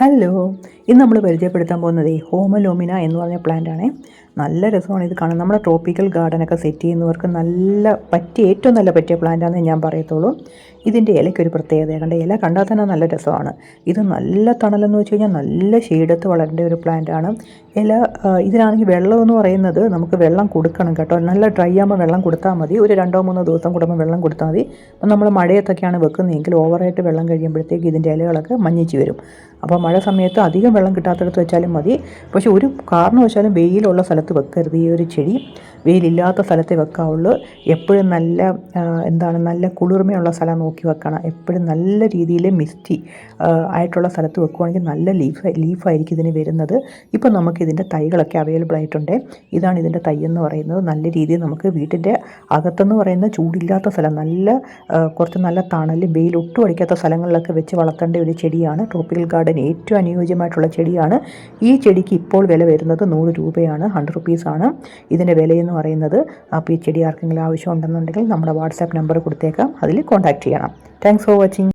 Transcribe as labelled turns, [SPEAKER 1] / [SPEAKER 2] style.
[SPEAKER 1] Hello, ഇന്ന് നമ്മൾ പരിചയപ്പെടുത്താൻ പോകുന്നത് ഹോമലോമിന എന്ന് പറഞ്ഞ പ്ലാന്റാണ്. നല്ല രസമാണ് ഇത് കാണാൻ. നമ്മുടെ ട്രോപ്പിക്കൽ ഗാർഡനൊക്കെ സെറ്റ് ചെയ്യുന്നവർക്ക് ഏറ്റവും നല്ല പറ്റിയ പ്ലാന്റാണെന്ന് ഞാൻ പറയത്തുള്ളൂ. ഇതിൻ്റെ ഇലയ്ക്കൊരു പ്രത്യേകത കണ്ട, ഇല കണ്ടാൽ തന്നെ നല്ല രസമാണ്. ഇത് നല്ല തണലെന്ന് വെച്ച് കഴിഞ്ഞാൽ നല്ല ഷെയ്ഡത്ത് വളരേണ്ട ഒരു പ്ലാന്റാണ്. ഇതിനാണെങ്കിൽ വെള്ളം എന്ന് പറയുന്നത് നമുക്ക് വെള്ളം കൊടുക്കണം കേട്ടോ. നല്ല ഡ്രൈ ആകുമ്പോൾ വെള്ളം കൊടുത്താൽ മതി. ഒരു 2-3 ദിവസം കൂടുമ്പോൾ വെള്ളം കൊടുത്താൽ മതി. അപ്പം നമ്മൾ മഴയത്തൊക്കെയാണ് വെക്കുന്നതെങ്കിൽ ഓവറായിട്ട് വെള്ളം കഴിയുമ്പോഴത്തേക്ക് ഇതിൻ്റെ ഇലകളൊക്കെ മഞ്ഞിച്ച് വരും. അപ്പോൾ മഴ സമയത്ത് അധികം വെള്ളം കിട്ടാത്തടത്ത് വെച്ചാലും മതി. പക്ഷേ ഒരു കാരണവശാലും വെയിലുള്ള സ്ഥലത്ത് വെക്കരുത്. ഈ ഒരു ചെടി വെയിലില്ലാത്ത സ്ഥലത്തേ വെക്കാവുള്ളൂ. എപ്പോഴും നല്ല കുളിർമയുള്ള സ്ഥലം നോക്കി വെക്കണം. എപ്പോഴും നല്ല രീതിയിൽ മിസ്റ്റി ആയിട്ടുള്ള സ്ഥലത്ത് വെക്കുകയാണെങ്കിൽ നല്ല ലീഫായിരിക്കും ഇതിന് വരുന്നത്. ഇപ്പം നമുക്കിതിൻ്റെ തൈകളൊക്കെ അവൈലബിൾ ആയിട്ടുണ്ട്. ഇതാണ് ഇതിൻ്റെ തൈ എന്ന് പറയുന്നത്. നല്ല രീതിയിൽ നമുക്ക് വീട്ടിൻ്റെ അകത്തെന്ന് പറയുന്ന ചൂടില്ലാത്ത സ്ഥലം, കുറച്ച് നല്ല തണലും വെയിൽ ഒട്ടും അടിക്കാത്ത സ്ഥലങ്ങളിലൊക്കെ വെച്ച് വളർത്തേണ്ട ഒരു ചെടിയാണ്. ട്രോപ്പിക്കൽ ഗാർഡൻ ഏറ്റവും അനുയോജ്യമായിട്ടുള്ള ചെടിയാണ്. ഈ ചെടിക്ക് ഇപ്പോൾ വില വരുന്നത് 100 രൂപയാണ്, 100 റുപ്പീസാണ് ഇതിൻ്റെ വിലയെന്ന് പറയുന്നത്. അപ്പോൾ ഈ ചെടി ആർക്കെങ്കിലും ആവശ്യമുണ്ടെന്നുണ്ടെങ്കിൽ നമ്മുടെ വാട്സാപ്പ് നമ്പർ കൊടുത്തേക്കാം, അതിൽ കോൺടാക്റ്റ് ചെയ്യണം. Thanks for watching.